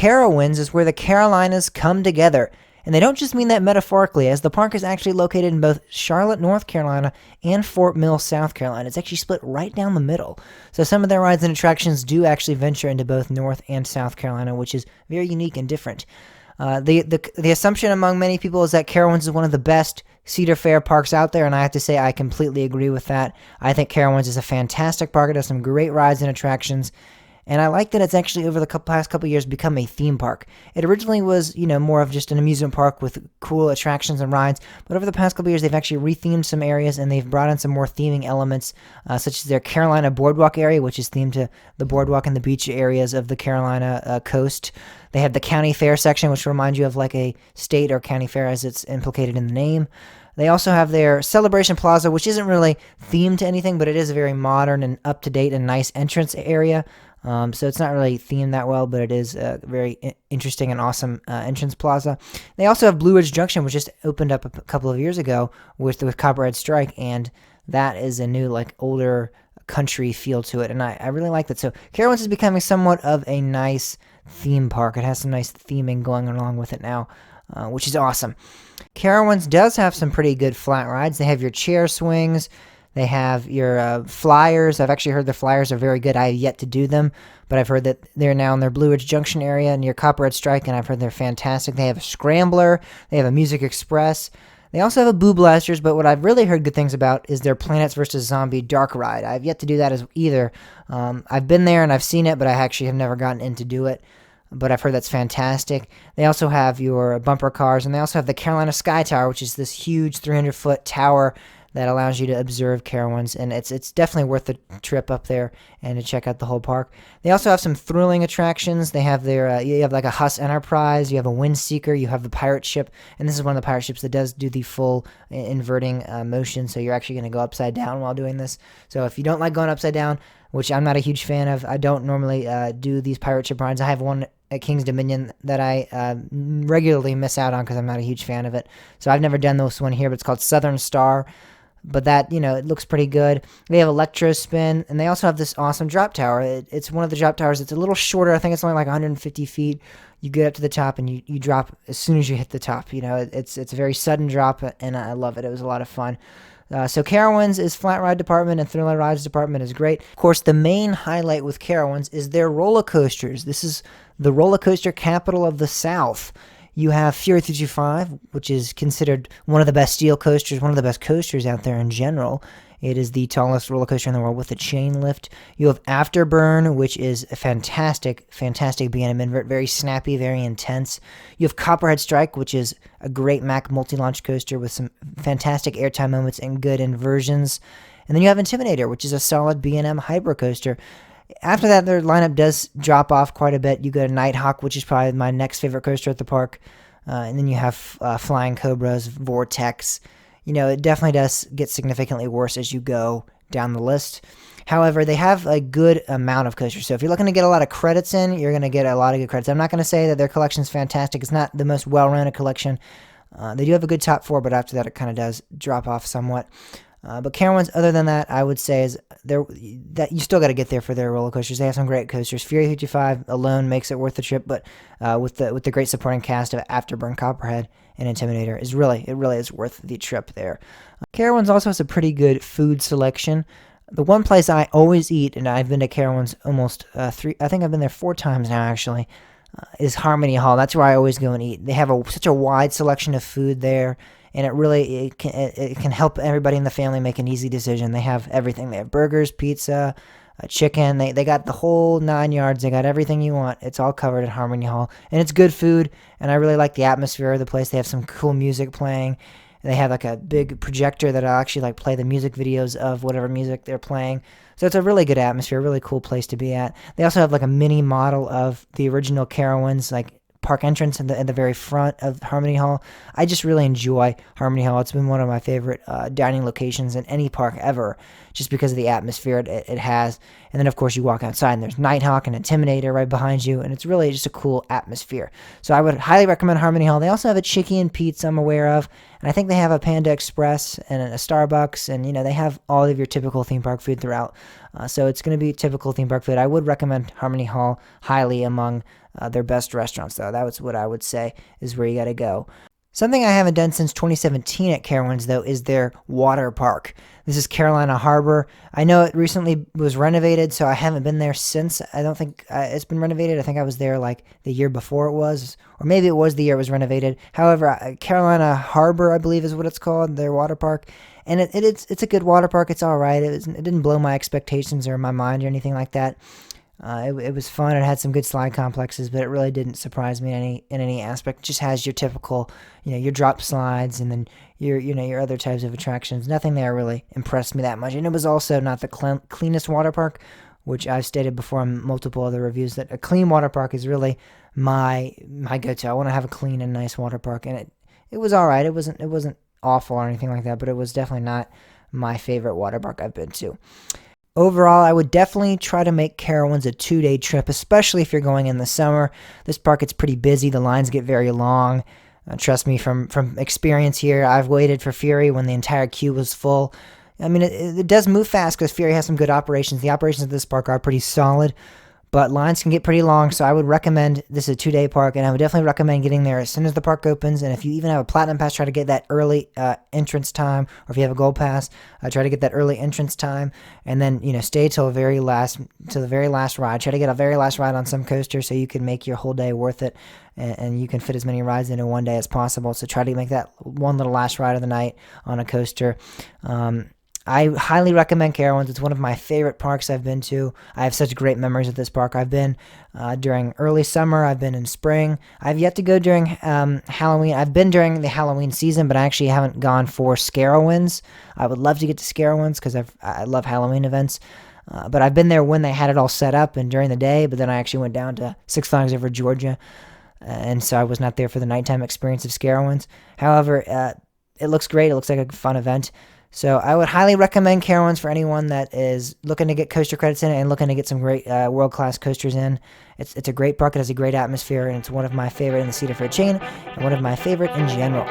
Carowinds is where the Carolinas come together. And they don't just mean that metaphorically, as the park is actually located in both Charlotte, North Carolina, and Fort Mill, South Carolina. It's actually split right down the middle. So some of their rides and attractions do actually venture into both North and South Carolina, which is very unique and different. The assumption among many people is that Carowinds is one of the best Cedar Fair parks out there, and I have to say I completely agree with that. I think Carowinds is a fantastic park. It has some great rides and attractions. And I like that it's actually over the past couple of years become a theme park. It originally was, more of just an amusement park with cool attractions and rides. But over the past couple of years, they've actually rethemed some areas and they've brought in some more theming elements, such as their Carolina Boardwalk area, which is themed to the boardwalk and the beach areas of the Carolina coast. They have the county fair section, which reminds you of like a state or county fair as it's implicated in the name. They also have their Celebration Plaza, which isn't really themed to anything, but it is a very modern and up-to-date and nice entrance area. So it's not really themed that well, but it is a very interesting and awesome entrance plaza. They also have Blue Ridge Junction, which just opened up a couple of years ago with Copperhead Strike, and that is a new, older country feel to it, and I really like that. So Carowinds is becoming somewhat of a nice theme park. It has some nice theming going along with it now, which is awesome. Carowinds does have some pretty good flat rides. They have your chair swings. They have your flyers. I've actually heard the flyers are very good. I have yet to do them, but I've heard that they're now in their Blue Ridge Junction area near Copperhead Strike, and I've heard they're fantastic. They have a scrambler. They have a Music Express. They also have a Boo Blasters, but what I've really heard good things about is their Planets vs. Zombie Dark Ride. I've yet to do that as either. I've been there and I've seen it, but I actually have never gotten in to do it. But I've heard that's fantastic. They also have your bumper cars, and they also have the Carolina Sky Tower, which is this huge 300-foot tower that allows you to observe Carowinds, and it's definitely worth the trip up there and to check out the whole park. They also have some thrilling attractions. They have their you have like a Huss Enterprise, you have a Windseeker, you have the pirate ship, and this is one of the pirate ships that does do the full inverting motion, so you're actually going to go upside down while doing this. So if you don't like going upside down, which I'm not a huge fan of, I don't normally do these pirate ship rides. I have one at King's Dominion that I regularly miss out on because I'm not a huge fan of it. So I've never done this one here, but it's called Southern Star. But that, it looks pretty good. They have Electro Spin, and they also have this awesome drop tower. It's one of the drop towers. It's a little shorter. I think it's only like 150 feet. You get up to the top, and you drop as soon as you hit the top. It's a very sudden drop, and I love it. It was a lot of fun. So Carowinds is flat ride department, and thriller rides department is great. Of course, the main highlight with Carowinds is their roller coasters. This is the roller coaster capital of the South. You have Fury 325, which is considered one of the best steel coasters, one of the best coasters out there in general. It is the tallest roller coaster in the world with a chain lift. You have Afterburn, which is a fantastic B&M invert, very snappy, very intense. You have Copperhead Strike, which is a great Mack multi-launch coaster with some fantastic airtime moments and good inversions. And then you have Intimidator, which is a solid B&M hyper coaster. After that, their lineup does drop off quite a bit. You go to Nighthawk, which is probably my next favorite coaster at the park. And then you have Flying Cobras, Vortex. It definitely does get significantly worse as you go down the list. However, they have a good amount of coasters. So if you're looking to get a lot of credits in, you're going to get a lot of good credits. I'm not going to say that their collection is fantastic. It's not the most well-rounded collection. They do have a good top four, but after that, it kind of does drop off somewhat. But Carowinds, other than that, I would say is that you still got to get there for their roller coasters. They have some great coasters. Fury 55 alone makes it worth the trip, but with the great supporting cast of Afterburn, Copperhead, and Intimidator, it really is worth the trip there. Carowinds also has a pretty good food selection. The one place I always eat, and I've been to Carowinds almost I think I've been there 4 times now actually, is Harmony Hall. That's where I always go and eat. They have such a wide selection of food there. And it can help everybody in the family make an easy decision. They have everything. They have burgers, pizza, chicken. They got the whole 9 yards. They got everything you want. It's all covered at Harmony Hall. And it's good food, and I really like the atmosphere of the place. They have some cool music playing. They have like a big projector that'll actually play the music videos of whatever music they're playing. So it's a really good atmosphere, a really cool place to be at. They also have a mini model of the original Carowinds, park entrance in the very front of Harmony Hall. I just really enjoy Harmony Hall. It's been one of my favorite dining locations in any park ever, just because of the atmosphere it has. And then, of course, you walk outside, and there's Nighthawk and Intimidator right behind you, and it's really just a cool atmosphere. So I would highly recommend Harmony Hall. They also have a chicken pizza I'm aware of, And I think they have a Panda Express and a Starbucks, and they have all of your typical theme park food throughout. So it's going to be typical theme park food. I would recommend Harmony Hall highly among their best restaurants, though. That was what I would say is where you got to go. Something I haven't done since 2017 at Carowinds, though, is their water park. This is Carolina Harbor. I know it recently was renovated, so I haven't been there since. I don't think it's been renovated. I think I was there like the year before it was, or maybe it was the year it was renovated. However, Carolina Harbor, I believe, is what it's called, their water park. And it's a good water park. It's all right. It didn't blow my expectations or my mind or anything like that. It was fun. It had some good slide complexes, but it really didn't surprise me in any aspect. It just has your typical, your drop slides and then your other types of attractions. Nothing there really impressed me that much. And it was also not the cleanest water park, which I've stated before in multiple other reviews that a clean water park is really my go-to. I want to have a clean and nice water park, and it was all right. It wasn't awful or anything like that, but it was definitely not my favorite water park I've been to. Overall, I would definitely try to make Carowinds a 2-day trip, especially if you're going in the summer. This park gets pretty busy. The lines get very long. Trust me, from experience here, I've waited for Fury when the entire queue was full. I mean, it does move fast because Fury has some good operations. The operations of this park are pretty solid, but lines can get pretty long, so I would recommend this is a 2-day park, and I would definitely recommend getting there as soon as the park opens. And if you even have a Platinum Pass, try to get that early entrance time, or if you have a Gold Pass, try to get that early entrance time, and then stay till the very last ride. Try to get a very last ride on some coaster so you can make your whole day worth it, and you can fit as many rides into one day as possible. So try to make that one little last ride of the night on a coaster. I highly recommend Carowinds. It's one of my favorite parks I've been to. I have such great memories of this park. I've been during early summer. I've been in spring. I've yet to go during Halloween. I've been during the Halloween season, but I actually haven't gone for Carowinds. I would love to get to Carowinds because I love Halloween events. But I've been there when they had it all set up and during the day, but then I actually went down to Six Flags Over Georgia, and so I was not there for the nighttime experience of Carowinds. However, it looks great. It looks like a fun event. So I would highly recommend Carowinds for anyone that is looking to get coaster credits in and looking to get some great world-class coasters in. It's a great park. It has a great atmosphere, and it's one of my favorite in the Cedar Fair chain and one of my favorite in general.